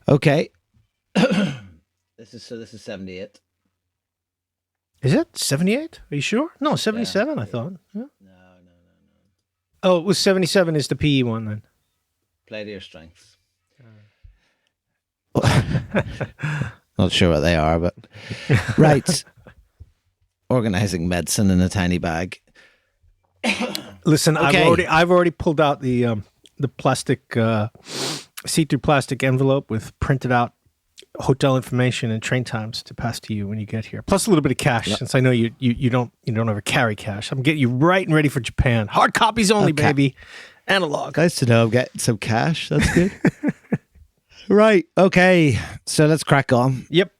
Okay. This is 78. Is it 78? Are you sure? No, 77. I thought. Yeah. No. Oh, it was 77 is the PE one then. Play to your strengths. Not sure what they are, but right. Organizing medicine in a tiny bag. Listen, Okay. I've already pulled out the plastic see-through plastic envelope with printed out hotel information and train times to pass to you when you get here. Plus a little bit of cash, since I know you don't ever carry cash. I'm getting you right and ready for Japan. Hard copies only, baby. Analog. Nice to know I'm getting some cash. That's good. Right. Okay. So let's crack on. Yep.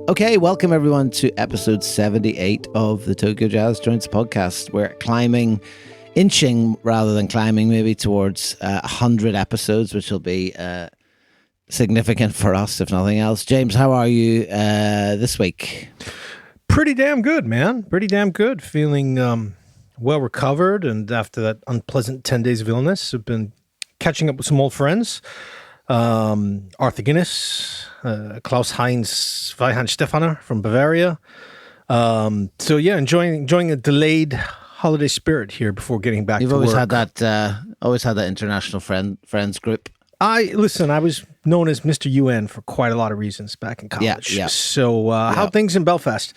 Okay, welcome everyone to episode 78 of the Tokyo Jazz Joints podcast. We're inching rather than climbing, maybe towards 100 episodes, which will be significant for us, if nothing else. James, how are you this week? Pretty damn good, man. Pretty damn good. Feeling well recovered, and after that unpleasant 10 days of illness, I've been catching up with some old friends. Arthur Guinness, Klaus-Heinz Stefaner from Bavaria. So yeah, enjoying a delayed holiday spirit here before getting back to work. You've always had that international friends group. I was known as Mr. UN for quite a lot of reasons back in college. Yeah. So how are things in Belfast?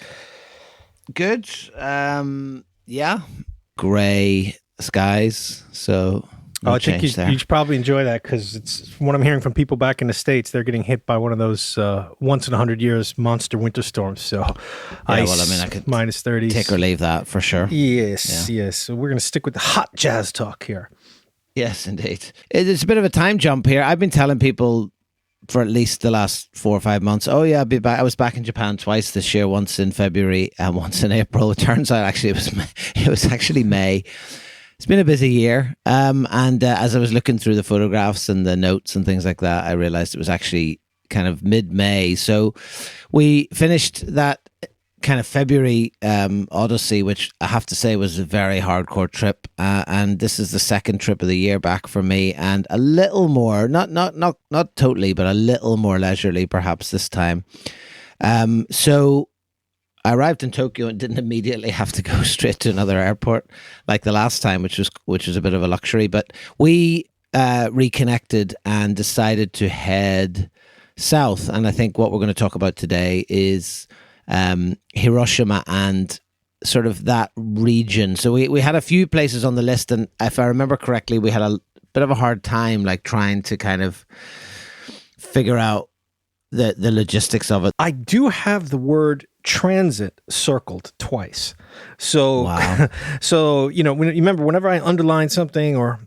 Good. Yeah. Grey skies. So I think you'd probably enjoy that, because it's from what I'm hearing from people back in the States, they're getting hit by one of those once in 100 years monster winter storms. So I could minus 30s. Take or leave that for sure. Yes. So we're going to stick with the hot jazz talk here. Yes, indeed. It's a bit of a time jump here. I've been telling people for at least the last 4 or 5 months, oh yeah, I'll be back. I was back in Japan twice this year, once in February and once in April. It turns out actually it was actually May. It's been a busy year, and as I was looking through the photographs and the notes and things like that, I realized it was actually kind of mid-May. So we finished that kind of February odyssey, which I have to say was a very hardcore trip, and this is the second trip of the year back for me, and a little more, not totally, but a little more leisurely perhaps this time. So I arrived in Tokyo and didn't immediately have to go straight to another airport like the last time, which was a bit of a luxury. But we reconnected and decided to head south. And I think what we're going to talk about today is Hiroshima and sort of that region. So we had a few places on the list, and if I remember correctly, we had a bit of a hard time like trying to kind of figure out the logistics of it. I do have the word transit circled twice. So, wow. So, you remember whenever I underline something or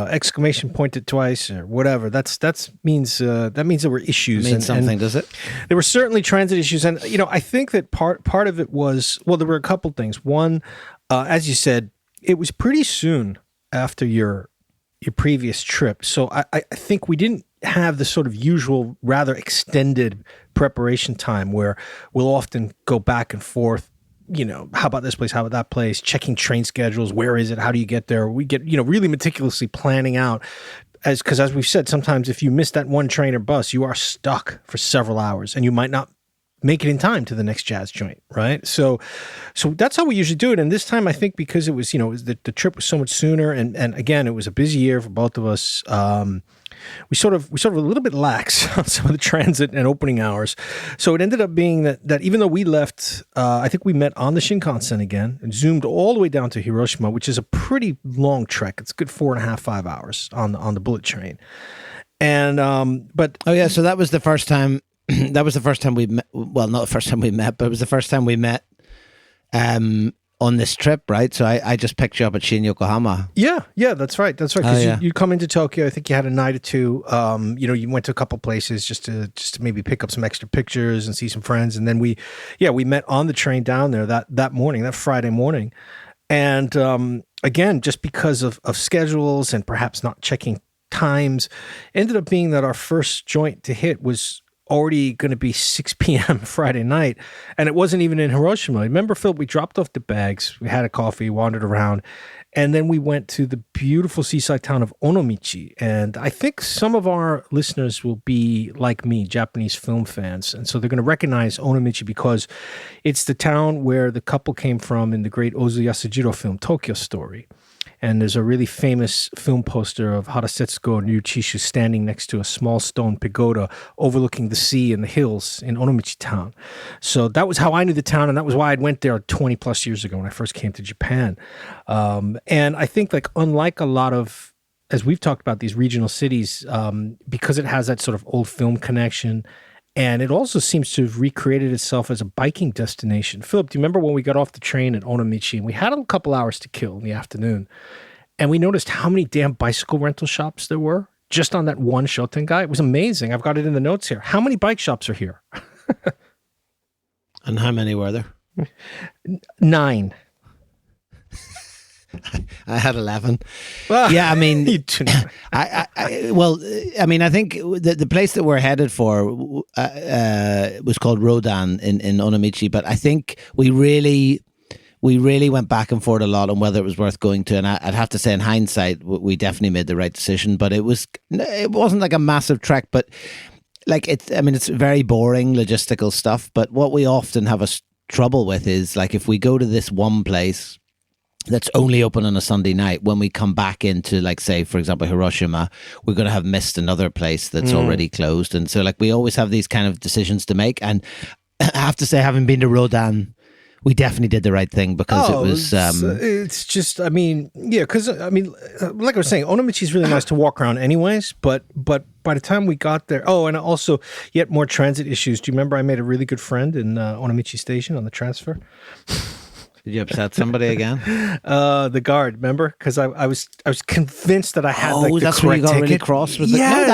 exclamation pointed twice or whatever, that means there were issues. It means something, does it? There were certainly transit issues. And, I think that part of it was, well, there were a couple things. One, as you said, it was pretty soon after your previous trip. So I think we didn't have the sort of usual rather extended preparation time where we'll often go back and forth, how about this place, how about that place, checking train schedules, where is it, how do you get there? We get, really meticulously planning out, because as we've said, sometimes if you miss that one train or bus, you are stuck for several hours and you might not make it in time to the next jazz joint, right? So that's how we usually do it. And this time, I think because it was, the trip was so much sooner, and again, it was a busy year for both of us. We sort of a little bit lax on some of the transit and opening hours. So it ended up being that even though we left, I think we met on the Shinkansen again and zoomed all the way down to Hiroshima, which is a pretty long trek. It's a good 4.5, 5 hours on the bullet train. And but oh yeah, so that was the first time. That was the first time we met. Well, not the first time we met, but it was the first time we met on this trip, right? So I just picked you up at Shin Yokohama. Yeah, that's right. Because you come into Tokyo. I think you had a night or two. You went to a couple places just to maybe pick up some extra pictures and see some friends, and then we met on the train down there that morning, that Friday morning. And again, just because of schedules and perhaps not checking times, ended up being that our first joint to hit was already going to be 6 p.m. Friday night. And it wasn't even in Hiroshima. Remember, Phil, we dropped off the bags, we had a coffee, wandered around, and then we went to the beautiful seaside town of Onomichi. And I think some of our listeners will be like me, Japanese film fans. And so they're going to recognize Onomichi because it's the town where the couple came from in the great Ozu Yasujiro film, Tokyo Story. And there's a really famous film poster of Hara Setsuko and Ryu Chishu standing next to a small stone pagoda overlooking the sea and the hills in Onomichi town. So that was how I knew the town, and that was why I went there 20 plus years ago when I first came to Japan. And I think, like, unlike a lot of, as we've talked about, these regional cities, because it has that sort of old film connection, and it also seems to have recreated itself as a biking destination. Philip, do you remember when we got off the train at Onomichi and we had a couple hours to kill in the afternoon, and we noticed how many damn bicycle rental shops there were just on that one Shotengai? It was amazing. I've got it in the notes here. How many bike shops are here? And how many were there? 9. I had 11. Well, yeah, I mean, I I think the place that we're headed for was called Rodan in Onomichi, but I think we really went back and forth a lot on whether it was worth going to, and I'd have to say, in hindsight, we definitely made the right decision. But it wasn't like a massive trek, but like it's very boring logistical stuff. But what we often have trouble with is, like, if we go to this one place that's only open on a Sunday night, when we come back into, like, say, for example, Hiroshima, we're going to have missed another place that's already closed. And so, like, we always have these kind of decisions to make. And I have to say, having been to Rodan, we definitely did the right thing, because it was... it's just, because, like I was saying, Onomichi is really nice to walk around anyways, but by the time we got there... Oh, and also, yet more transit issues. Do you remember I made a really good friend in Onomichi Station on the transfer? Did you upset somebody again? The guard, remember? Because I was convinced that I had the that's correct where you got ticket. really cross. Was it? No,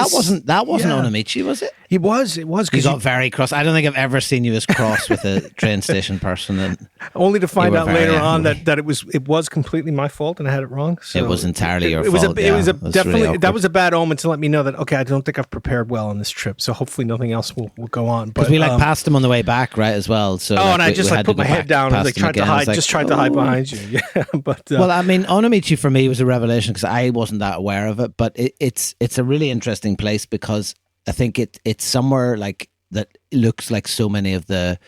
that wasn't Onomichi, was it? It was. You got very cross. I don't think I've ever seen you as cross with a train station person. And only to find out later on that it was completely my fault and I had it wrong. So it was entirely your fault. That was a bad omen to let me know that, okay, I don't think I've prepared well on this trip. So hopefully nothing else will go on. Because we passed him on the way back, right, as well. So and I just put my head down and tried to hide. Tried to hide behind you. Yeah, but well, Onomichi for me was a revelation because I wasn't that aware of it. But it's a really interesting place because I think it's somewhere like that looks like so many of the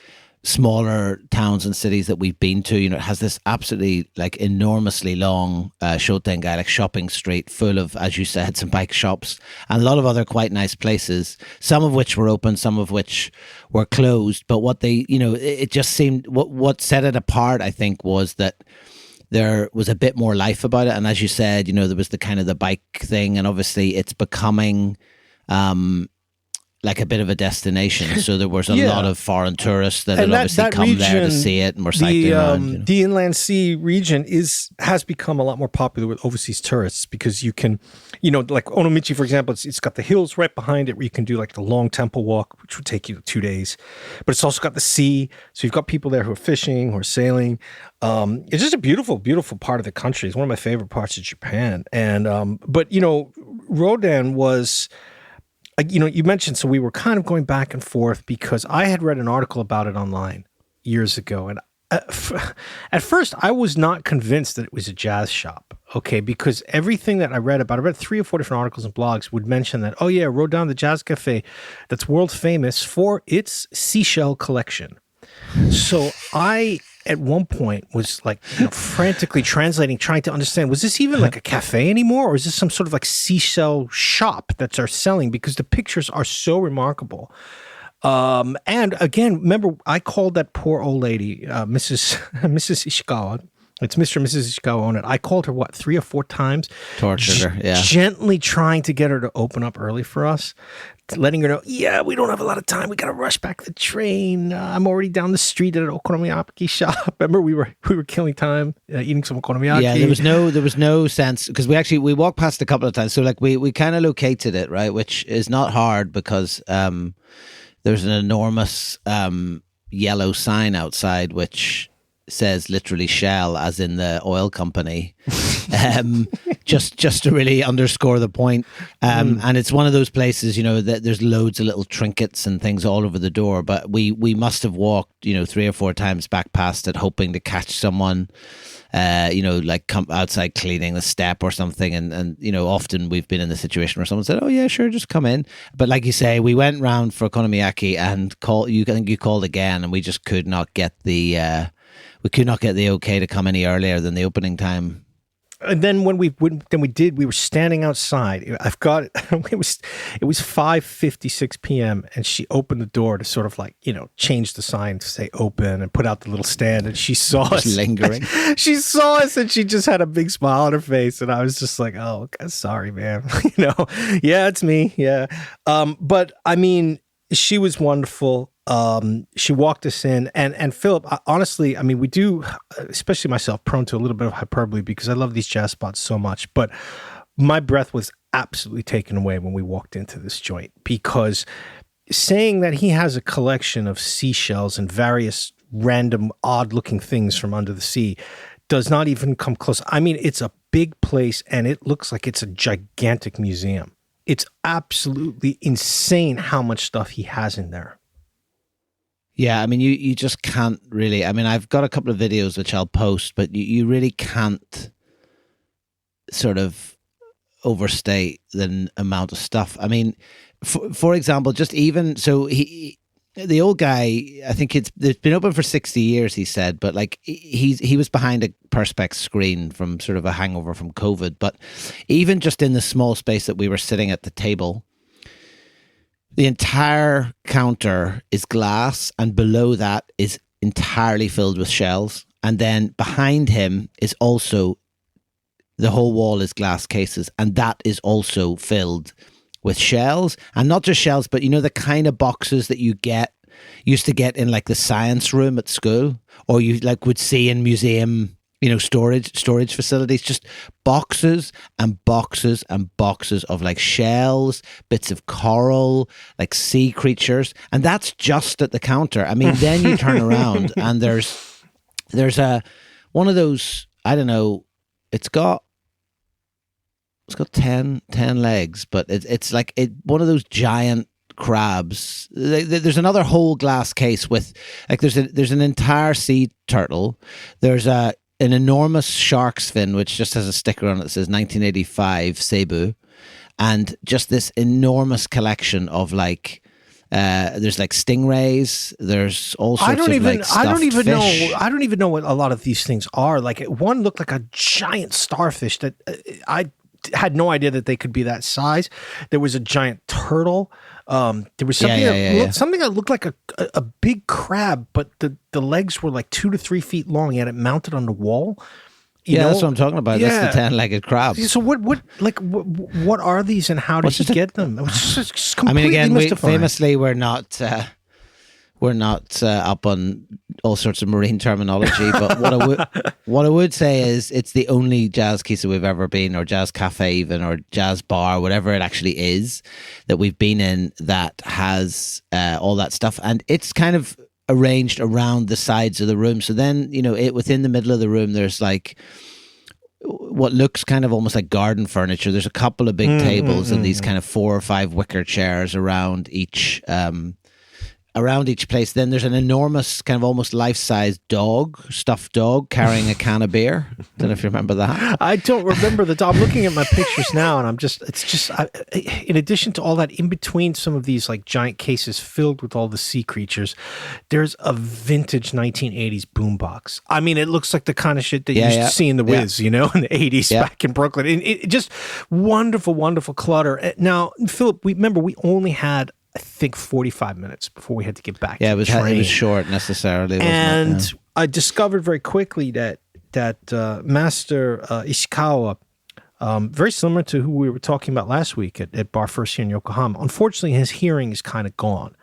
smaller towns and cities that we've been to. You know, it has this absolutely like enormously long Shotengai, like shopping street full of, as you said, some bike shops and a lot of other quite nice places, some of which were open, some of which were closed. But what they, it just seemed, what set it apart, I think, was that there was a bit more life about it. And as you said, there was the kind of the bike thing, and obviously it's becoming like a bit of a destination. So there was a lot of foreign tourists that had obviously come region, there to see it, and were cycling around. The Inland Sea region has become a lot more popular with overseas tourists because you can, like Onomichi, for example, it's got the hills right behind it where you can do like the long temple walk, which would take you 2 days. But it's also got the sea. So you've got people there who are fishing, who are sailing. It's just a beautiful, beautiful part of the country. It's one of my favorite parts of Japan. And, but Rodan was... you mentioned, so we were kind of going back and forth because I had read an article about it online years ago. And at first, I was not convinced that it was a jazz shop, okay? Because everything that I read 3 or 4 different articles and blogs would mention that, oh yeah, Rodan, the jazz cafe, that's world famous for its seashell collection. So I... at one point was like frantically translating, trying to understand, was this even like a cafe anymore? Or is this some sort of like seashell shop that are selling? Because the pictures are so remarkable. And again, remember, I called that poor old lady, Mrs. Ishikawa. It's Mr. and Mrs. Ishikawa on it. I called her, 3 or 4 times? Tortured her, yeah. Gently trying to get her to open up early for us. Letting her know, yeah, we don't have a lot of time. We got to rush back the train. I'm already down the street at an okonomiyaki shop. Remember, we were killing time eating some okonomiyaki. Yeah, there was no sense because we walked past a couple of times. So like we kind of located it, right, which is not hard because there's an enormous yellow sign outside which says literally Shell, as in the oil company, just to really underscore the point. And it's one of those places, that there's loads of little trinkets and things all over the door. But we must have walked, 3 or 4 times back past it, hoping to catch someone, like come outside cleaning the step or something. And often we've been in the situation where someone said, "Oh yeah, sure, just come in." But like you say, we went round for Okonomiyaki and I think you called again, and we just could not get the okay to come any earlier than the opening time. And then we were standing outside. I've got it was 5:56 p.m. and she opened the door to sort of like, change the sign to say open and put out the little stand, and she saw us lingering. She saw us and she just had a big smile on her face, and I was just like, "Oh, sorry, man." Yeah, it's me. Yeah. But I mean, she was wonderful. She walked us in, and Philip, honestly, I mean, we do, especially myself, prone to a little bit of hyperbole because I love these jazz spots so much, but my breath was absolutely taken away when we walked into this joint, because saying that he has a collection of seashells and various random odd looking things from under the sea does not even come close. I mean, it's a big place and it looks like it's a gigantic museum. It's absolutely insane how much stuff he has in there. Yeah, I mean, you just can't really. I mean, I've got a couple of videos which I'll post, but you really can't sort of overstate the amount of stuff. I mean, for example, just even so, the old guy, I think it's been open for 60 years, he said, but like he was behind a perspex screen from sort of a hangover from COVID. But even just in the small space that we were sitting at the table, the entire counter is glass, and below that is entirely filled with shells. And then behind him is also, the whole wall is glass cases, and that is also filled with shells. And not just shells, but the kind of boxes that used to get in like the science room at school, or you like would see in museum, storage facilities, just boxes and boxes and boxes of like shells, bits of coral, like sea creatures. And that's just at the counter. I mean, then you turn around and there's one of those, I don't know, it's got 10 legs, but it's like one of those giant crabs. There's another whole glass case with like there's an entire sea turtle. There's an enormous shark's fin which just has a sticker on it that says 1985 Cebu, and just this enormous collection of like there's like stingrays. There's all sorts of like stuffed I don't even fish. know. I don't even know what a lot of these things are. Like one looked like a giant starfish that I had no idea that they could be that size. There was a giant turtle. There was something something that looked like a big crab, but the legs were like 2 to 3 feet long. He had it mounted on the wall. That's what I'm talking about. Yeah. That's the 10-legged crab. So what are these, and how did you get them? It was just completely mystifying. Famously, we're not up on all sorts of marine terminology, but what I would say is it's the only jazz kisa we've ever been, or jazz cafe even, or jazz bar, whatever it actually is, that we've been in that has all that stuff, and it's kind of arranged around the sides of the room. So then within the middle of the room there's like what looks kind of almost like garden furniture. There's a couple of big tables and these kind of 4 or 5 wicker chairs around each place. Then there's an enormous kind of almost life-size stuffed dog carrying a can of beer. Don't know if you remember that. I don't remember the dog. I'm looking at my pictures now, and in addition to all that, in between some of these like giant cases filled with all the sea creatures, there's a vintage 1980s boombox. I mean, it looks like the kind of shit that you used to see in the Wiz, in the 80s back in Brooklyn. It just wonderful, wonderful clutter. Now, Philip, we only had, I think, 45 minutes before we had to get back. Yeah, it was short necessarily. And wasn't it? I discovered very quickly that Master Ishikawa, very similar to who we were talking about last week at Bar First here in Yokohama, unfortunately his hearing is kind of gone.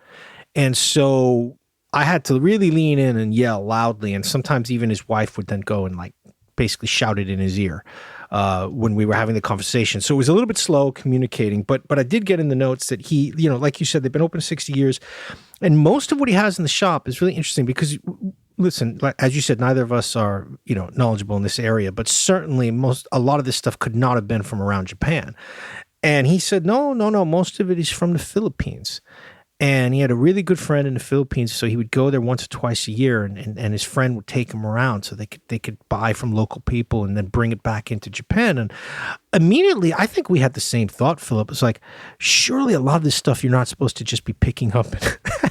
And so I had to really lean in and yell loudly, and sometimes even his wife would then go and like basically shout it in his ear when we were having the conversation. So it was a little bit slow communicating, but I did get in the notes that he, like you said, they've been open 60 years. And most of what he has in the shop is really interesting because listen, like, as you said, neither of us are, knowledgeable in this area, but certainly a lot of this stuff could not have been from around Japan. And he said, no, most of it is from the Philippines. And he had a really good friend in the Philippines, so he would go there once or twice a year, and his friend would take him around so they could buy from local people and then bring it back into Japan. And immediately, I think we had the same thought, Philip. It's like, surely a lot of this stuff you're not supposed to just be picking up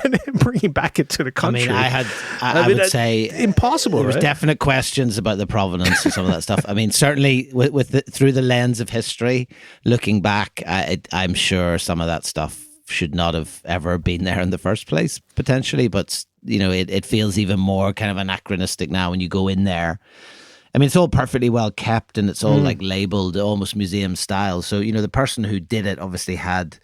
and bringing back into the country. I would say impossible. There was definite questions about the provenance of some of that stuff. I mean, certainly through the lens of history, looking back, I'm sure some of that stuff should not have ever been there in the first place, potentially. But, it feels even more kind of anachronistic now when you go in there. I mean, it's all perfectly well kept and it's all like labeled almost museum style. So, the person who did it obviously had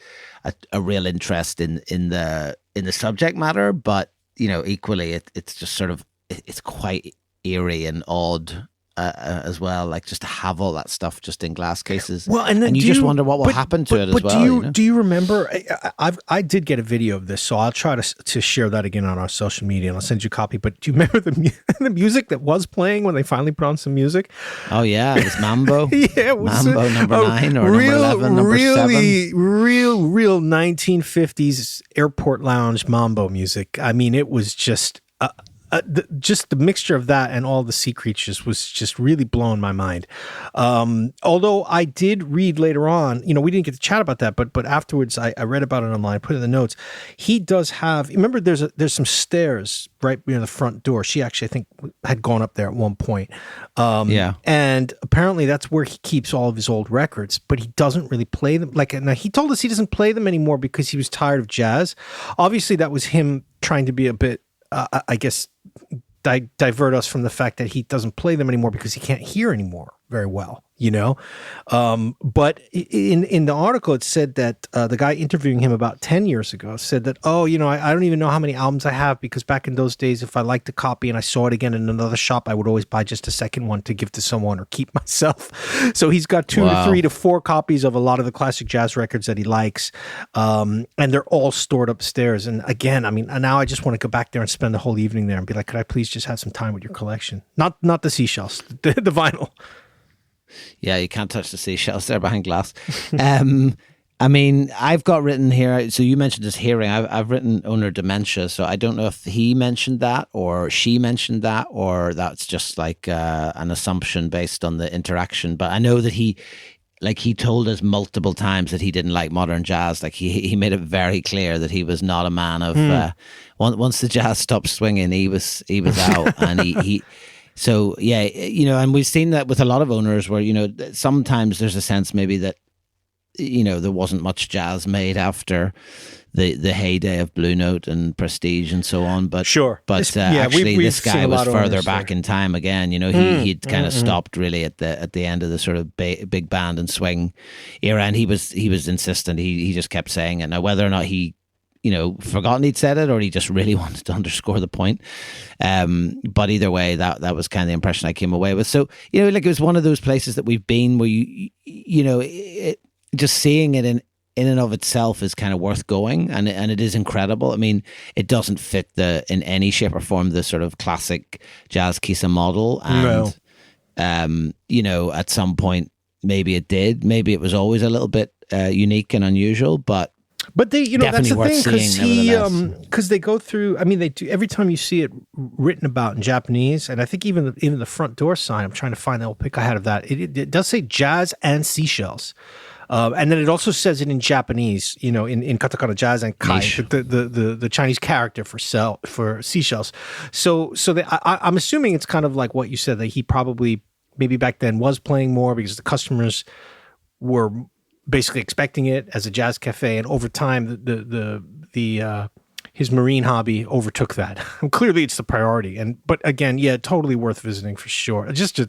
a real interest in the subject matter. But, equally, it's just sort of, it's quite eerie and odd as well, like just to have all that stuff just in glass cases. Well, and then you just wonder what will happen to it as well. Do you remember? I did get a video of this, so I'll try to share that again on our social media, and I'll send you a copy. But do you remember the music that was playing when they finally put on some music? Oh yeah, it was Mambo. Yeah, it was Mambo number 9 or real, number 11, number 7. Real 1950s airport lounge Mambo music. I mean, it was just. Just the mixture of that and all the sea creatures was just really blowing my mind. Although I did read later on, we didn't get to chat about that, but afterwards I read about it online, put it in the notes. He does have, remember there's some stairs right near the front door. She actually, I think, had gone up there at one point. Yeah. And apparently that's where he keeps all of his old records, but he doesn't really play them. Now he told us he doesn't play them anymore because he was tired of jazz. Obviously that was him trying to be a bit, I guess, divert us from the fact that he doesn't play them anymore because he can't hear anymore very well, But in the article, it said that the guy interviewing him about 10 years ago said that, I don't even know how many albums I have because back in those days, if I liked a copy and I saw it again in another shop, I would always buy just a second one to give to someone or keep myself. So he's got 2 to 3 to 4 copies of a lot of the classic jazz records that he likes. And they're all stored upstairs. And again, I mean, now I just want to go back there and spend the whole evening there and be like, could I please just have some time with your collection? Not the seashells, the vinyl. Yeah, you can't touch the seashells. They're behind glass. I mean, I've got written here, so you mentioned his hearing. I've written owner dementia, so I don't know if he mentioned that or she mentioned that or that's just like an assumption based on the interaction. But I know that he told us multiple times that he didn't like modern jazz. Like he made it very clear that he was not a man of, once the jazz stopped swinging, he was out and he so yeah, and we've seen that with a lot of owners where, sometimes there's a sense maybe that, there wasn't much jazz made after the heyday of Blue Note and Prestige and so on. But sure, but actually this guy was further back in time again. He'd kind of stopped really at the end of the sort of big band and swing era, and he was insistent. He just kept saying it. Now whether or not he forgotten he'd said it or he just really wanted to underscore the point. But either way, that was kind of the impression I came away with. So, it was one of those places that we've been where just seeing it in and of itself is kind of worth going. And it is incredible. I mean, it doesn't fit in any shape or form, the sort of classic jazz Kisa model. And, at some point, maybe it did. Maybe it was always a little bit unique and unusual, but they, that's the thing, because they go through. I mean, they do every time you see it written about in Japanese, and I think even the front door sign. I'm trying to find the old pic I had of that. It does say jazz and seashells, and then it also says it in Japanese. In katakana, jazz and kai, the Chinese character for seashells. So I'm assuming it's kind of like what you said, that he probably maybe back then was playing more because the customers were basically expecting it as a jazz cafe, and over time his marine hobby overtook that. Clearly it's the priority, but again, yeah, totally worth visiting for sure. Just a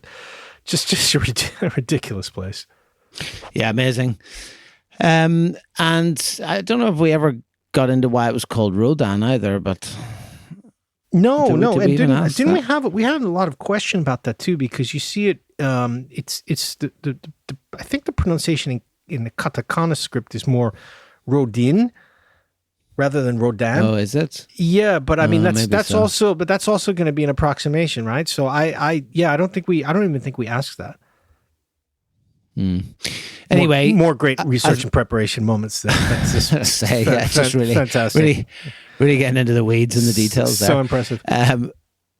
ridiculous place. Yeah, amazing. And I don't know if we ever got into why it was called Rodin either, but no, didn't we have it? We had a lot of question about that too, because you see it. It's the I think the pronunciation in the katakana script is more Rodin, rather than Rodin. Oh, is it? Yeah, but I mean that's so. also going to be an approximation, right? So I don't even think we asked that. Anyway, more great research and preparation moments. That's just just really fantastic. Really getting into the weeds and the details. So impressive.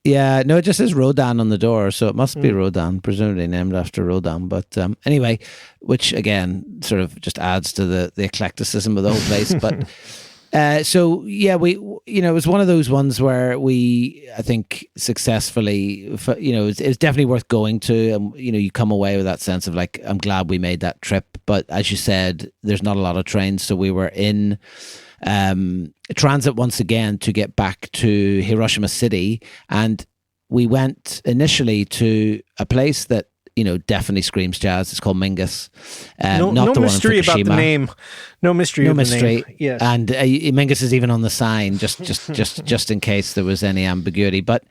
Yeah, no, it just says Rodin on the door, so it must be Rodin, presumably named after Rodin. But anyway, which again sort of just adds to the eclecticism of the whole place. But so yeah, we it was one of those ones where I think successfully, it's definitely worth going to, and you come away with that sense of like, I'm glad we made that trip. But as you said, there's not a lot of trains, so we were in transit once again to get back to Hiroshima City, and we went initially to a place that definitely screams jazz. It's called Mingus. No mystery about the name. No mystery. No of mystery. The name. Yes. And Mingus is even on the sign, just in case there was any ambiguity. But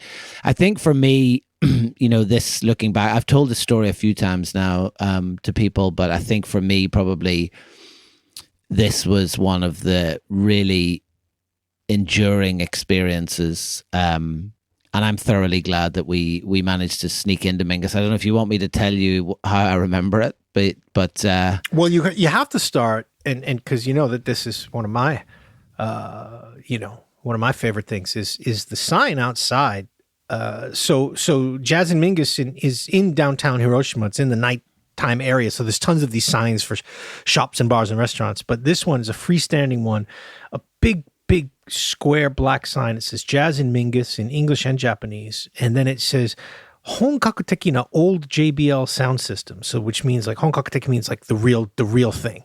I think for me, this looking back, I've told this story a few times now to people, but I think for me, probably this was one of the really enduring experiences. And I'm thoroughly glad that we managed to sneak into Mingus. I don't know if you want me to tell you how I remember it, but well, you have to start, and because that this is one of my favorite things is the sign outside. So Jazz and Mingus is in downtown Hiroshima. It's in the nighttime area, so there's tons of these signs for shops and bars and restaurants. But this one is a freestanding one, a big square black sign. It says Jazz and Mingus in English and Japanese, and then it says Honkaku na old JBL sound system. So which means like Honkaku means like the real thing.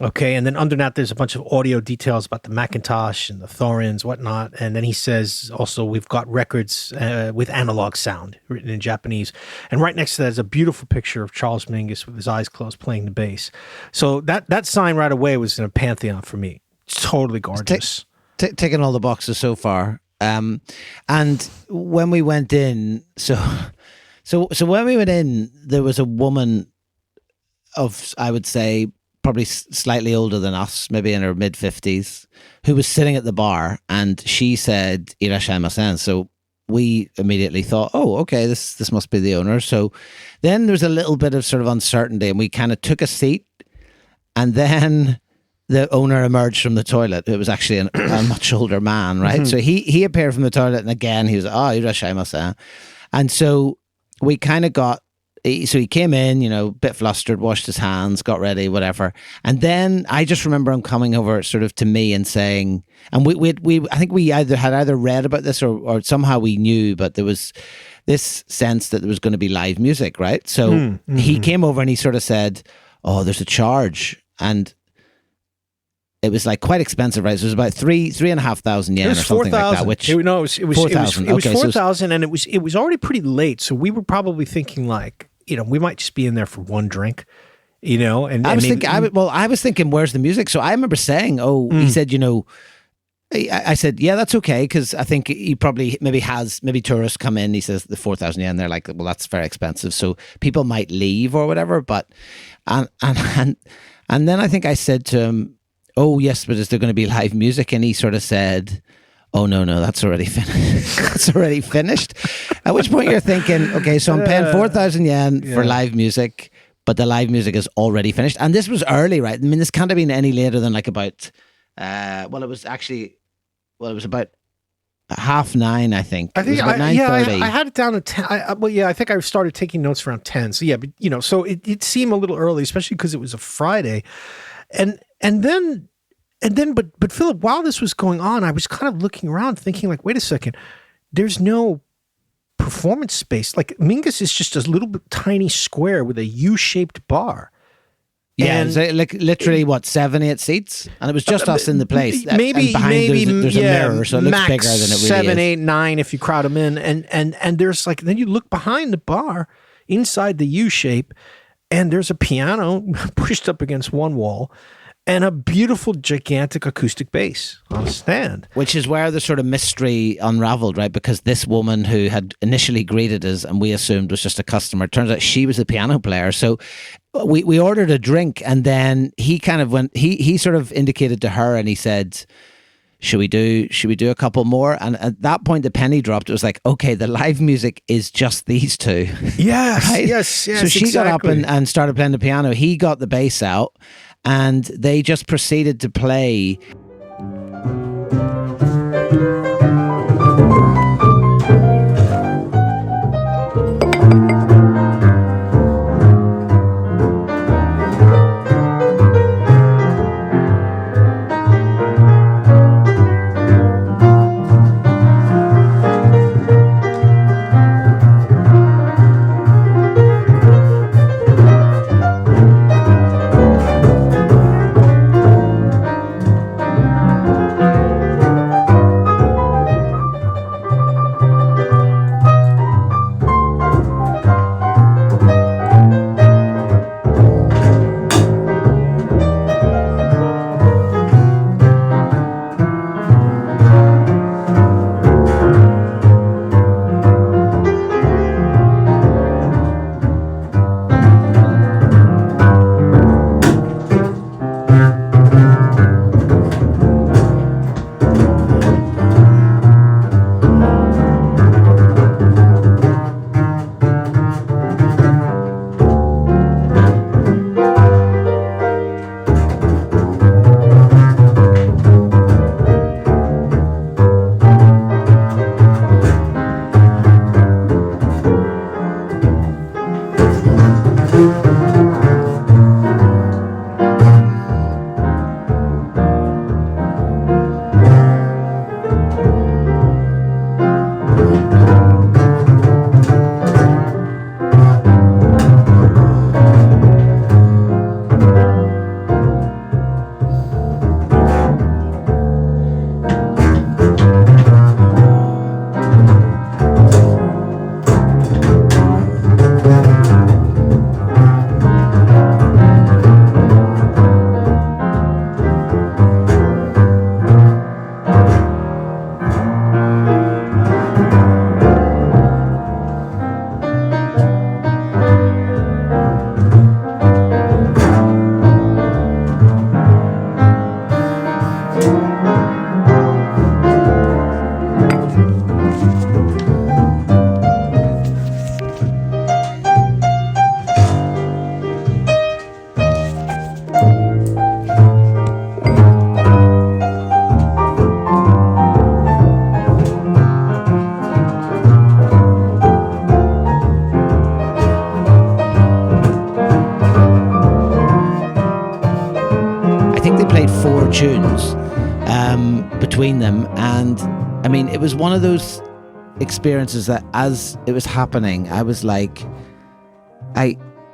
Okay, and then under that there's a bunch of audio details about the Macintosh and the Thorins, whatnot. And then he says also we've got records with analog sound written in Japanese. And right next to that is a beautiful picture of Charles Mingus with his eyes closed playing the bass. So that sign right away was in a pantheon for me. It's totally gorgeous. Ticking all the boxes so far. And when we went in, so when we went in, there was a woman of, I would say, probably slightly older than us, maybe in her mid-50s, who was sitting at the bar, and she said "Irashaimashsen." So we immediately thought, oh, okay, this must be the owner. So then there was a little bit of sort of uncertainty, and we kind of took a seat, and then the owner emerged from the toilet. It was actually a much older man, right? Mm-hmm. So he appeared from the toilet, and again he was, "Irashaimashsen." And so we kind of got, so he came in, a bit flustered, washed his hands, got ready, whatever. And then I just remember him coming over sort of to me and saying, and we I think we had read about this or somehow we knew, but there was this sense that there was going to be live music, right? So he came over and he sort of said, "Oh, there's a charge." And it was like quite expensive, right? So it was about 3,500 yen or something 4, like that. Which it was 4,000. It was 4,000, and it was already pretty late. So we were probably thinking like, we might just be in there for one drink, And I was thinking, where's the music? So I remember saying, he said, I said, yeah, that's okay, because I think he probably maybe tourists come in. He says the 4,000 yen. They're like, well, that's very expensive, so people might leave or whatever. But and then I think I said to him, "Oh yes, but is there going to be live music?" And he sort of said, "Oh no, that's already finished." That's already finished. At which point you're thinking, okay, so I'm paying 4,000 yen for live music, but the live music is already finished. And this was early, right? I mean, this can't have been any later than like about, it was about 9:30, I think. I think about 9:30. I had it down to 10. I think I started taking notes around 10. So yeah, but so it seemed a little early, especially because it was a Friday, and then, but Philip, while this was going on, I was kind of looking around, thinking like, wait a second, there's no performance space. Like Mingus is just a little bit tiny square with a U-shaped bar. Yeah, and like literally 7-8 seats, and it was just us in the place. Maybe and behind there's a mirror, so it looks max bigger than it really 7, is. 8, 9 if you crowd them in, and there's like, then you look behind the bar, inside the U shape, and there's a piano pushed up against one wall, and a beautiful, gigantic acoustic bass on a stand. Which is where the sort of mystery unraveled, right? Because this woman who had initially greeted us and we assumed was just a customer, turns out she was the piano player. So we ordered a drink, and then he kind of went, he sort of indicated to her, and he said, should we do a couple more? And at that point, the penny dropped. It was like, okay, the live music is just these two. Yes, right? yes. So she got up and started playing the piano. He got the bass out, and they just proceeded to play. Tunes between them, and I mean, it was one of those experiences that as it was happening, I was like,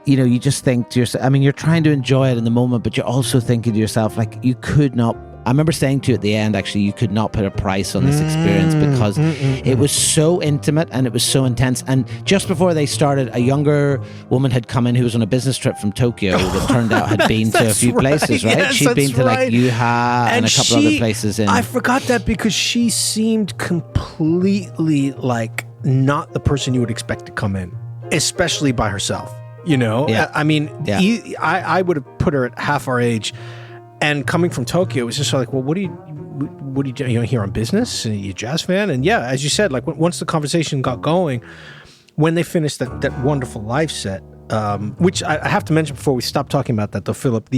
you just think to yourself, I mean, you're trying to enjoy it in the moment, but you're also thinking to yourself, like, you could not, I remember saying to you at the end, actually, you could not put a price on this experience because it was so intimate and it was so intense. And just before they started, a younger woman had come in who was on a business trip from Tokyo that turned out had been to a few places, right? Yes, she'd been to like Yuha and a couple other places. I forgot that because she seemed completely like not the person you would expect to come in, especially by herself, you know? Yeah. I mean, Yeah. I would have put her at half our age. And coming from Tokyo, it was just like, well, what do you do? You know, here on business? Are you a jazz fan? And yeah, as you said, like once the conversation got going, when they finished that wonderful live set, which I have to mention before we stop talking about that though, Philip,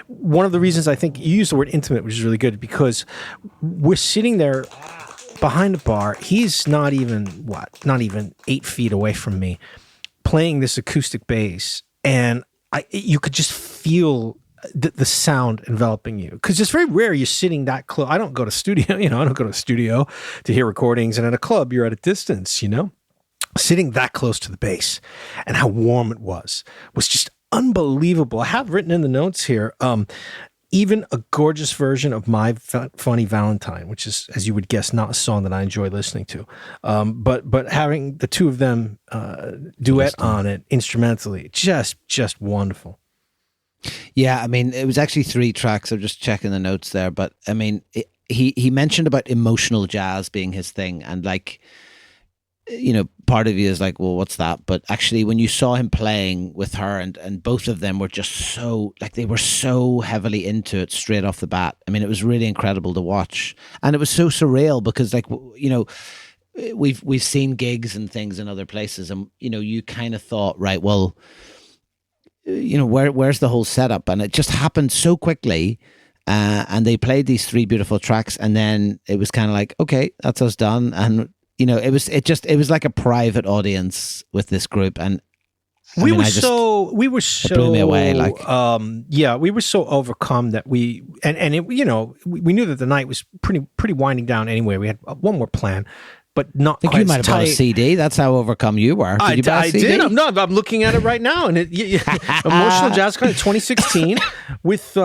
one of the reasons I think you used the word intimate, which is really good, because we're sitting there behind the bar. He's not even 8 feet away from me, playing this acoustic bass, and you could just feel the sound enveloping you, because it's very rare you're sitting that close. I don't go to studio, I don't go to a studio to hear recordings, and at a club you're at a distance, sitting that close to the bass, and how warm it was just unbelievable. I have written in the notes here, even a gorgeous version of My Funny Valentine, which is, as you would guess, not a song that I enjoy listening to, but having the two of them duet on it instrumentally, just wonderful. Yeah, I mean, it was actually 3 tracks. I'm just checking the notes there, but I mean, he mentioned about emotional jazz being his thing, and like, part of you is like, well, what's that? But actually, when you saw him playing with her, and both of them were just so, like, they were so heavily into it straight off the bat. I mean, it was really incredible to watch, and it was so surreal because, like, we've seen gigs and things in other places, and you kind of thought, right, well, where's the whole setup? And it just happened so quickly. And they played these 3 beautiful tracks, and then it was kind of like, okay, that's us done. And it was like a private audience with this group, and it blew me away. Like, we were so overcome that we knew that the night was pretty winding down anyway. We had one more plan, but not. I think quite you might have bought a CD. That's how overcome you were. Did you buy a CD? Did. I'm looking at it right now, and Emotional Jazz Kind of 2016 with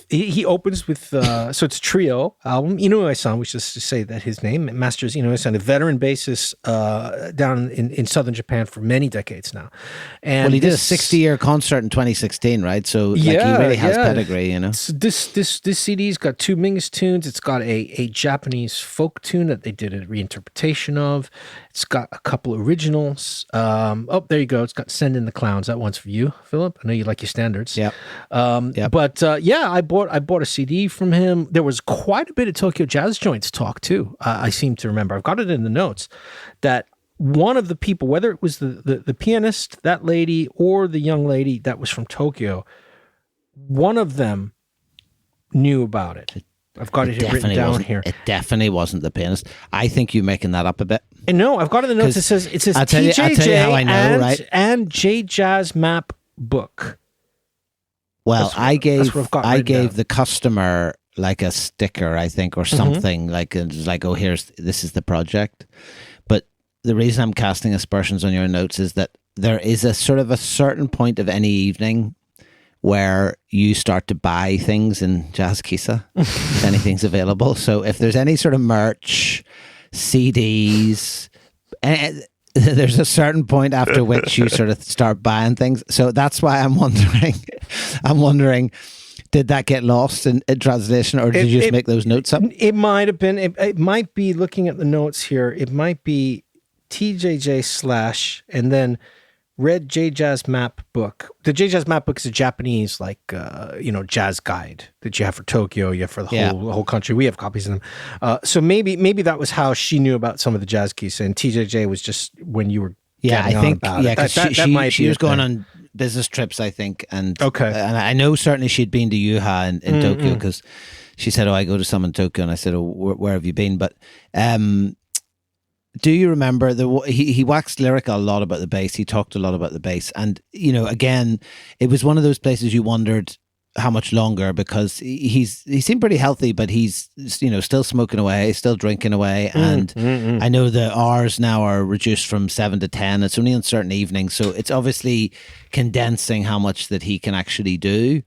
he opens with so it's a trio album. Inoue-san, which is to say that his name, Masters Inoue-san, a veteran bassist down in southern Japan for many decades now. And he did a 60-year concert in 2016, right? So he really has pedigree, So this CD's got 2 Mingus tunes. It's got a Japanese folk tune that they did a reinterpretation of. It's got a couple originals. There you go. It's got Send in the Clowns. That one's for you, Philip. I know you like your standards. Yep. But I bought a CD from him. There was quite a bit of Tokyo Jazz Joints talk too. I seem to remember. I've got it in the notes that one of the people, whether it was the pianist, that lady, or the young lady that was from Tokyo, one of them knew about it. I've got it written down here. It definitely wasn't the pianist. I think you're making that up a bit. And no, I've got it in the notes. It says TJJ and J Jazz Map Book. Well, I gave the customer like a sticker, I think, or something like this is the project. But the reason I'm casting aspersions on your notes is that there is a sort of a certain point of any evening where you start to buy things in Jazz Kisa, if anything's available. So if there's any sort of merch, CDs, there's a certain point after which you sort of start buying things. So that's why I'm wondering, did that get lost in translation, or did you just make those notes up? It might have been. It might be, looking at the notes here, it might be TJJ / and then read J Jazz Map Book. The J Jazz Map Book is a Japanese jazz guide that you have for Tokyo, you have for the whole country. We have copies of them. So maybe that was how she knew about some of the jazz keys, and TJJ was just when you were she was going on business trips, I think, and I know certainly she'd been to Yuha in Tokyo, because she said, I go to some in Tokyo, and I said, where have you been? But do you remember he waxed lyrical a lot about the bass? He talked a lot about the bass, and again, it was one of those places you wondered how much longer, because he seemed pretty healthy, but he's still smoking away, still drinking away, and I know the hours now are reduced from 7 to 10. It's only on certain evenings, so it's obviously condensing how much that he can actually do.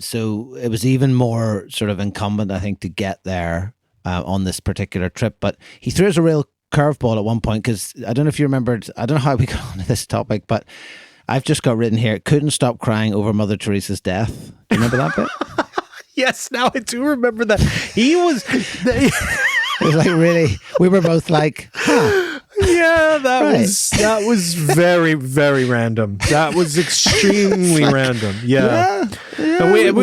So it was even more sort of incumbent, I think, to get there on this particular trip. But he threw us a real curveball at one point, because I don't know if you remembered, I don't know how we got onto this topic, but I've just got written here, couldn't stop crying over Mother Teresa's death. Do you remember that bit? Yes, now I do remember that. He was... It was like, really, we were both like, huh. Yeah, that was very, very random. That was extremely random. Yeah. And we all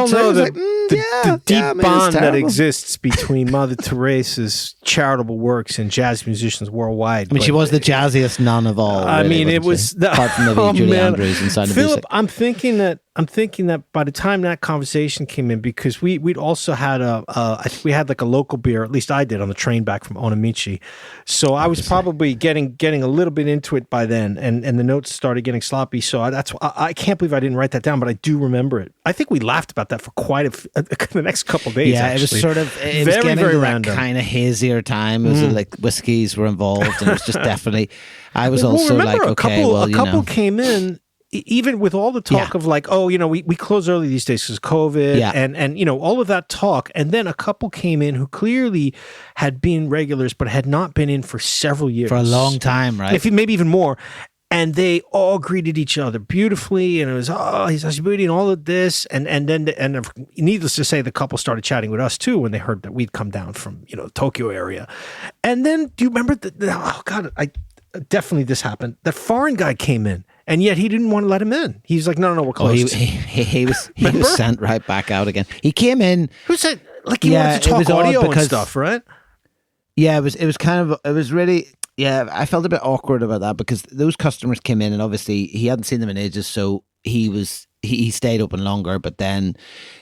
know that the deep bond that exists between Mother Teresa's charitable works and jazz musicians worldwide. I mean, she was the jazziest nun of all. I mean, it was apart from maybe Julie Andrews and Sound of Music. Philip, I'm thinking that by the time that conversation came in, because we'd also had I think we had like a local beer, at least I did, on the train back from Onomichi. So I was probably getting a little bit into it by then, and the notes started getting sloppy. So I can't believe I didn't write that down, but I do remember it. I think we laughed about that for quite the next couple of days. Yeah, actually. It was sort of very, very random, kind of hazier time. It was like whiskeys were involved, and it was just definitely. I was also like, okay, a couple came in. Even with all the talk of like, we close early these days because of COVID, and all of that talk, and then a couple came in who clearly had been regulars but had not been in for several years, for a long time, right? Maybe even more. And they all greeted each other beautifully, and it was Hisashiburi and all of this, and then needless to say, the couple started chatting with us too when they heard that we'd come down from the Tokyo area. And then, do you remember definitely this happened. That foreign guy came in, and yet he didn't want to let him in. He's like, no, we're closed. He was sent right back out again. He came in. Who said like he wanted to talk audio and stuff, right? Yeah, it was really. Yeah, I felt a bit awkward about that because those customers came in and obviously he hadn't seen them in ages, so he stayed open longer. But then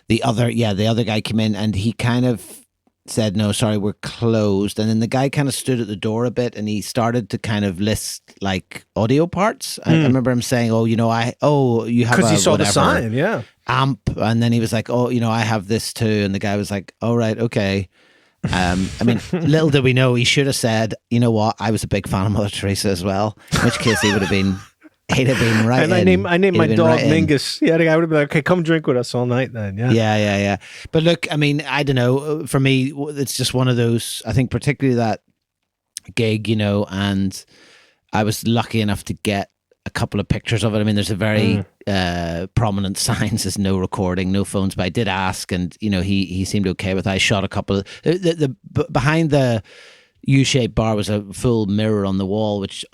the other guy came in and he kind of said, "No, sorry, we're closed." And then the guy kind of stood at the door a bit and he started to kind of list like audio parts. I remember him saying, you have because he saw the sign, amp, and then he was like, I have this too, and the guy was like, "All right, okay." I mean, little did we know, he should have said, "You know what? I was a big fan of Mother Teresa as well." In which case, he'd have been right. And I named my dog Mingus. Yeah, I would have been like, "Okay, come drink with us all night." Then, yeah. But look, I mean, I don't know. For me, it's just one of those. I think particularly that gig, and I was lucky enough to get a couple of pictures of it. I mean, there's a very prominent sign says no recording, no phones, but I did ask, and he seemed okay with that. I shot a couple of the behind the U-shaped bar was a full mirror on the wall, which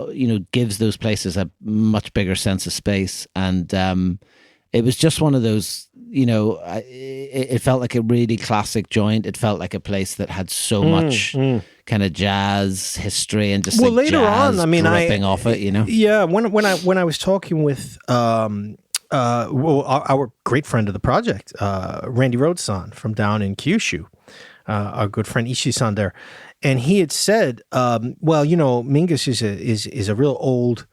gives those places a much bigger sense of space, and it was just one of those. It felt like a really classic joint. It felt like a place that had so much kind of jazz history and just later on. I mean, ripping off it. Yeah, when I was talking with our great friend of the project, Randy Rhodes-san from down in Kyushu, our good friend Ishii-san there, and he had said, Mingus is a real old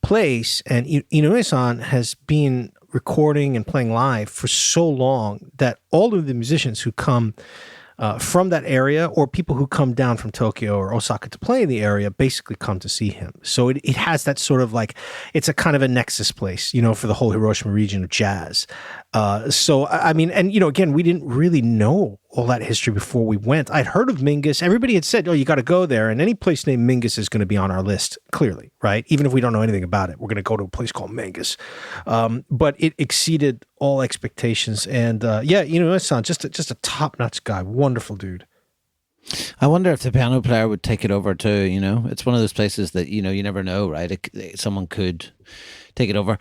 place, and Inoue-san has been recording and playing live for so long that all of the musicians who come from that area or people who come down from Tokyo or Osaka to play in the area basically come to see him. So it has that sort of like, it's a kind of a nexus place, for the whole Hiroshima region of jazz. So, I mean, and, again, we didn't really know all that history before we went. I'd heard of Mingus. Everybody had said, you got to go there. And any place named Mingus is going to be on our list, clearly, right? Even if we don't know anything about it, we're going to go to a place called Mingus. But it exceeded all expectations. And Inoue-san, just a top-notch guy. Wonderful dude. I wonder if the piano player would take it over too, It's one of those places that, you never know, right? Someone could take it over.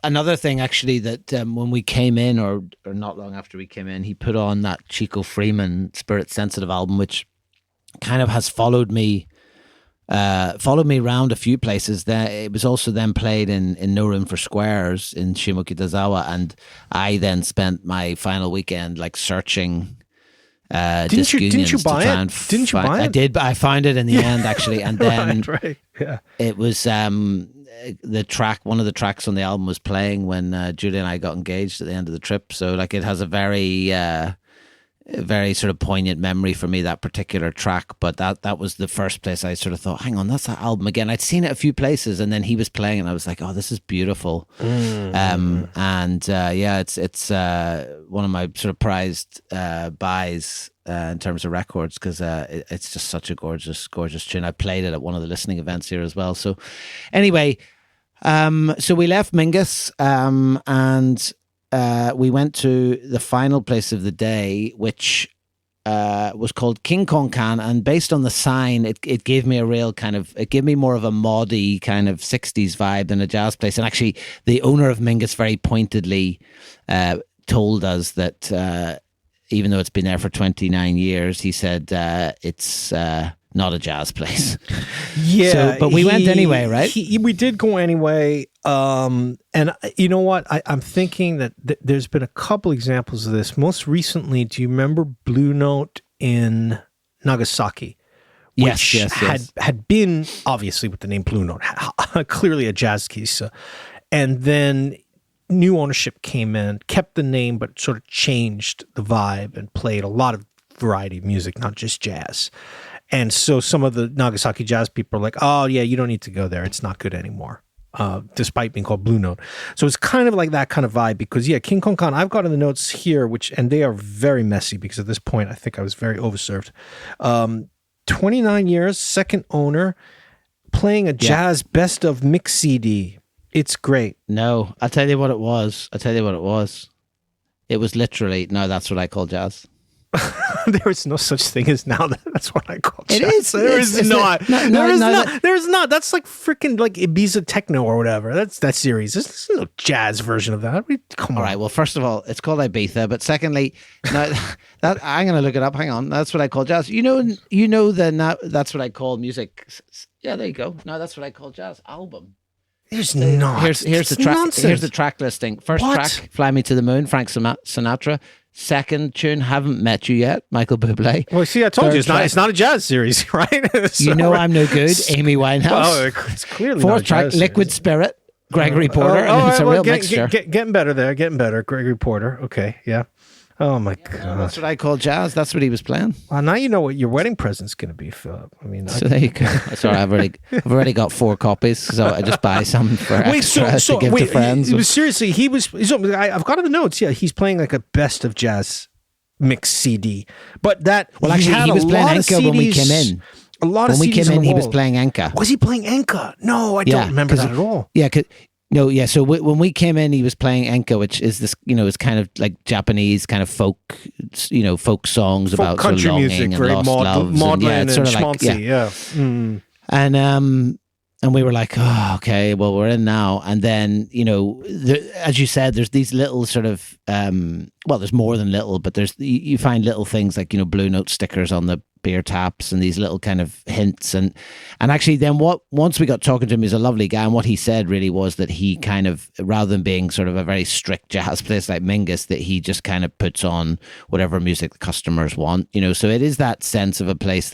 Another thing, actually, that when we came in, or not long after we came in, he put on that Chico Freeman Spirit Sensitive album, which kind of has followed me around a few places. It was also then played in No Room for Squares in Shimokitazawa, and I then spent my final weekend like searching. Didn't you buy it? Didn't you buy it? I did, but I found it in the end, actually, and then right. Yeah, it was one of the tracks on the album was playing when Julie and I got engaged at the end of the trip. So like it has a very sort of poignant memory for me, that particular track. But that was the first place I sort of thought, hang on, that's that album again. I'd seen it a few places, and then he was playing, and I was like, oh, this is beautiful. It's one of my sort of prized buys in terms of records, because it's just such a gorgeous tune. I played it at one of the listening events here as well. So anyway, so we left Mingus and we went to the final place of the day, which was called King Kong Kan, and based on the sign, it gave me a real kind of, it gave me more of a moddy kind of 60s vibe than a jazz place. And actually, the owner of Mingus very pointedly told us that even though it's been there for 29 years, he said it's not a jazz place. Yeah. So, but we went anyway, right? We did go anyway. And you know what? I'm thinking that there's been a couple examples of this. Most recently, do you remember Blue Note in Nagasaki? Which yes. had been, obviously with the name Blue Note, clearly a jazz kisa. And then new ownership came in, kept the name, but sort of changed the vibe and played a lot of variety of music, not just jazz. And so some of the Nagasaki jazz people are like, oh, yeah, you don't need to go there. It's not good anymore, despite being called Blue Note. So it's kind of like that kind of vibe because, yeah, King Kong Kan, I've got in the notes here, and they are very messy because at this point, I think I was very overserved. 29 years, second owner, playing a jazz best of mix CD. It's great. No, I'll tell you what it was. It was literally, no, that's what I call jazz. There is no such thing as now. That's what I call jazz. It is. There is not. There is not. That's like freaking like Ibiza techno or whatever. That's that series. There's no jazz version of that. Come on. All right. Well, first of all, it's called Ibiza, but secondly, no, that I'm going to look it up. Hang on. That's what I call jazz. That's what I call music. Yeah, there you go. No, that's what I call jazz album. There's not. Here's the track. Nonsense. Here's the track listing. First track, "Fly Me to the Moon," Frank Sinatra. Second tune, "Haven't Met You Yet," Michael Bublé. Well, see, I told you it's not a jazz series, right? So, I'm no good, Amy Winehouse. Well, it's clearly Fourth not a track, jazz "Liquid series. Spirit," Gregory Porter. It's a real mixture. Getting better there. Getting better. Gregory Porter. Okay, yeah. Oh my God. That's what I call jazz. That's what he was playing. Well, now you know what your wedding present's going to be, Philip. I mean, so there you go. Sorry, I've already got 4 copies, so I just buy some for extra to give to friends. Seriously, I've got the notes. Yeah, he's playing like a best of jazz mix CD. But that actually, he was playing Enka when we came in. A lot of when CDs we came in, he was wall. playing Enka. Was he playing Enka? No, I don't remember that at all. Yeah, so when we came in, he was playing Enka, which is this, it's kind of like Japanese kind of folk, folk songs Folk about country sort of longing music, and very lost loves. maudlin It's and sort of like, schmaltzy. Yeah. Mm. And we were like, oh, okay, well, we're in now. And then, as you said, there's these little sort of, there's more than little, but you find little things like, Blue Note stickers on the beer taps and these little kind of hints. And actually then once we got talking to him, he's a lovely guy. And what he said really was that he kind of, rather than being sort of a very strict jazz place like Mingus, that he just kind of puts on whatever music the customers want, So it is that sense of a place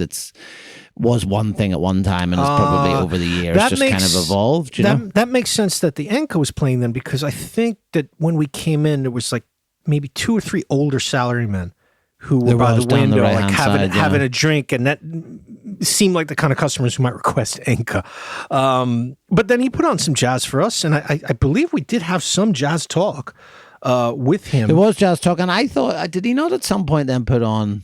was one thing at one time and has probably over the years just kind of evolved. That makes sense that the Enka was playing then, because I think that when we came in, there was like maybe 2 or 3 older salarymen who were by the window, like having a drink, and that seemed like the kind of customers who might request Enka. But then he put on some jazz for us, and I believe we did have some jazz talk with him. It was jazz talk, and I thought, did he not at some point then put on?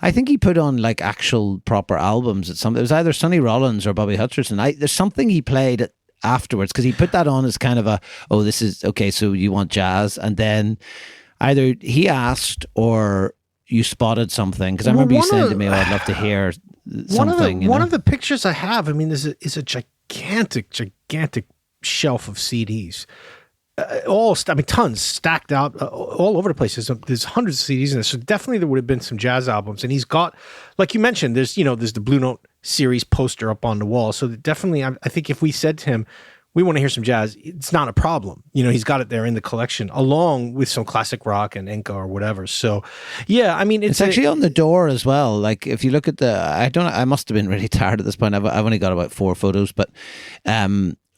I think he put on like actual proper albums at some. It was either Sonny Rollins or Bobby Hutcherson. There's something he played afterwards, because he put that on as kind of this is okay. So you want jazz, and then either he asked or you spotted something, because I remember you saying to me, "I'd love to hear something." One of the pictures I have, I mean, is a gigantic shelf of CDs. Tons stacked out all over the place. There's hundreds of CDs in there, so definitely there would have been some jazz albums. And he's got, like you mentioned, there's the Blue Note series poster up on the wall. So definitely, I think if we said to him, we want to hear some jazz, it's not a problem. He's got it there in the collection, along with some classic rock and Enka or whatever. So, yeah, I mean, it's actually on the door as well. Like if you look at I must have been really tired at this point. I've only got about 4 photos, but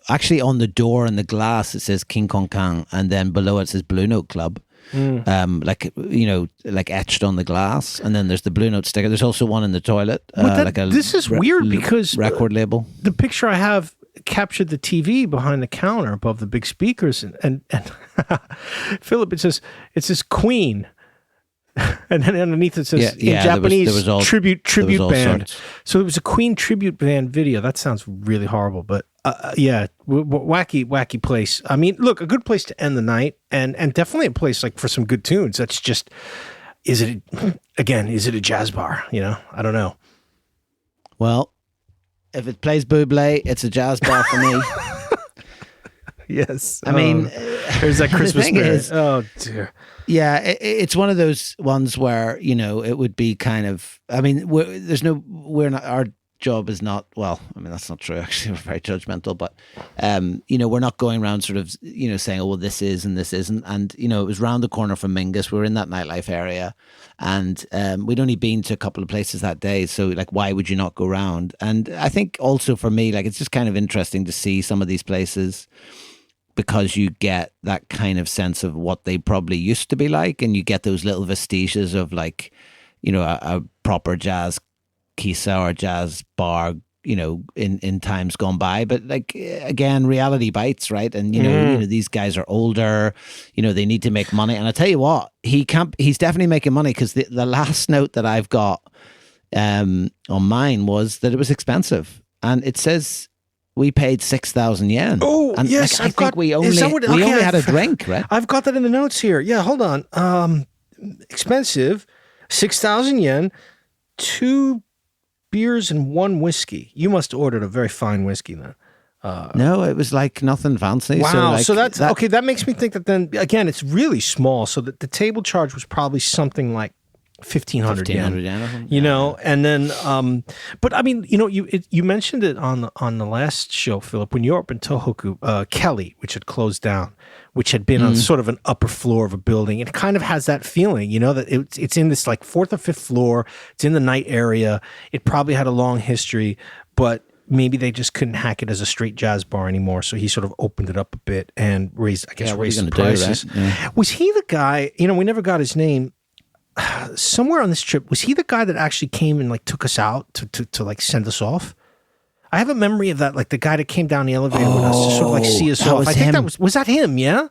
actually on the door and the glass it says King Kong Kang, and then below it says Blue Note Club. Like etched on the glass, and then there's the Blue Note sticker. There's also one in the toilet. This is weird, because record label. The picture I have captured the TV behind the counter above the big speakers, and Philip, it says Queen, and then underneath it says in Japanese there was tribute band. Sorts. So it was a Queen tribute band video. That sounds really horrible, but wacky place. I mean, look, a good place to end the night, and definitely a place like for some good tunes. That's just, is it a jazz bar? I don't know. Well, if it plays Bublé, it's a jazz bar for me. Yes. I mean, there's that Christmas spirit. Oh dear. Yeah, it's one of those ones where, it would be kind of, I mean, our job is not, well, I mean, that's not true. Actually, we're very judgmental, but, we're not going around sort of, saying, oh, well, this is and this isn't. And, it was round the corner from Mingus. We were in that nightlife area, and we'd only been to a couple of places that day. So, like, why would you not go round? And I think also for me, like, it's just kind of interesting to see some of these places, because you get that kind of sense of what they probably used to be like, and you get those little vestiges of, like, a proper jazz kisa or jazz bar, in times gone by. But like, again, reality bites, right? And these guys are older, they need to make money. And I tell you what, he's definitely making money, because the last note that I've got on mine was that it was expensive, and it says we paid 6,000 yen. Oh, and yes, I think we only had a drink, right? I've got that in the notes here. Yeah, hold on. Expensive, 6,000 yen, 2 beers and 1 whiskey. You must have ordered a very fine whiskey then. No, it was like nothing fancy. Wow, so that's okay. That makes me think that then again, it's really small. So that the table charge was probably something like 1,500 yen. You know, and then, but I mean, you know, you mentioned it on the last show, Philip, when you were up in Tohoku, Kelly, which had closed down, which had been on sort of an upper floor of a building. It kind of has that feeling, you know, that it's in this like 4th or 5th floor. It's in the night area. It probably had a long history, but maybe they just couldn't hack it as a straight jazz bar anymore. So he sort of opened it up a bit and raised the prices. Do, right? Yeah. Was he the guy, you know, we never got his name. Somewhere on this trip, was he the guy that actually came and like took us out to like send us off? I have a memory of that, like the guy that came down the elevator with us to sort of like see us off. I think that was that him, yeah?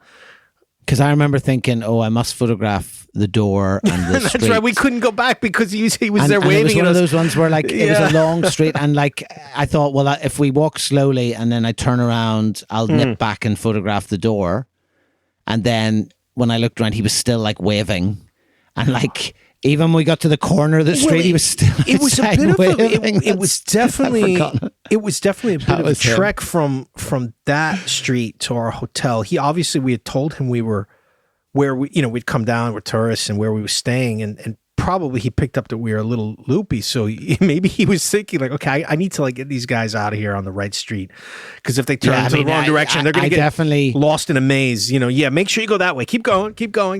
Because I remember thinking, I must photograph the door and the That's street. right. We couldn't go back because he was there waving. It was one of those ones where like it was a long street, and like I thought, well, if we walk slowly and then I turn around, I'll nip back and photograph the door. And then when I looked around, he was still like waving, and like even when we got to the corner of the street, he was still. It was a bit of it was definitely a bit of a trek from that street to our hotel. We had told him we were where we'd come down with tourists and where we were staying, and probably he picked up that we were a little loopy, so maybe he was thinking like, okay, I need to like get these guys out of here on the right street, because if they turn to the wrong direction, they're going to get definitely lost in a maze. You know, make sure you go that way. Keep going,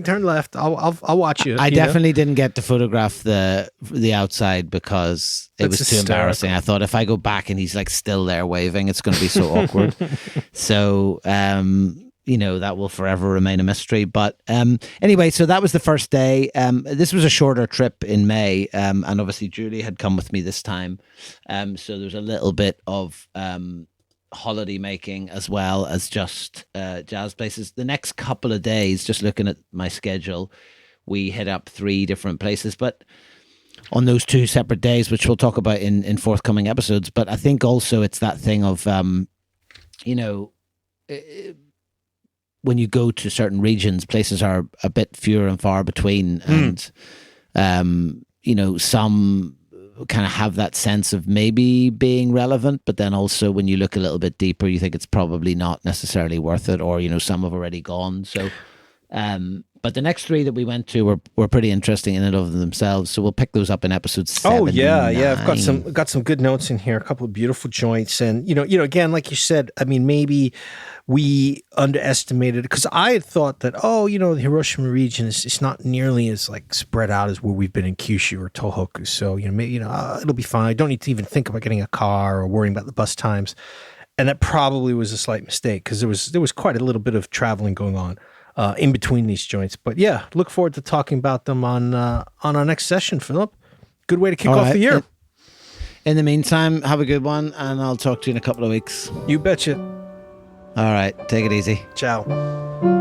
turn left. I'll watch you. I definitely didn't get to photograph the outside because it was too embarrassing. I thought if I go back and he's like still there waving, it's going to be so awkward. So that will forever remain a mystery. But anyway, so that was the first day. This was a shorter trip in May, and obviously Julie had come with me this time. So there's a little bit of holiday making as well as just jazz places. The next couple of days, just looking at my schedule, we hit up 3 different places, but on those 2 separate days, which we'll talk about in forthcoming episodes. But I think also it's that thing of, when you go to certain regions, places are a bit fewer and far between, and some kind of have that sense of maybe being relevant, but then also when you look a little bit deeper, you think it's probably not necessarily worth it, or some have already gone. So, but the next 3 that we went to were pretty interesting in and of themselves. So we'll pick those up in episode 7. Oh yeah. I've got some good notes in here. A couple of beautiful joints, and again, like you said, I mean, maybe we underestimated, because I had thought that the Hiroshima region is not nearly as like spread out as where we've been in Kyushu or Tohoku. So maybe it'll be fine. I don't need to even think about getting a car or worrying about the bus times, and that probably was a slight mistake, because there was quite a little bit of traveling going on in between these joints. But yeah, look forward to talking about them on our next session, Philip. Good way to kick off the year. In the meantime, have a good one, and I'll talk to you in a couple of weeks. You betcha. All right, take it easy. Ciao.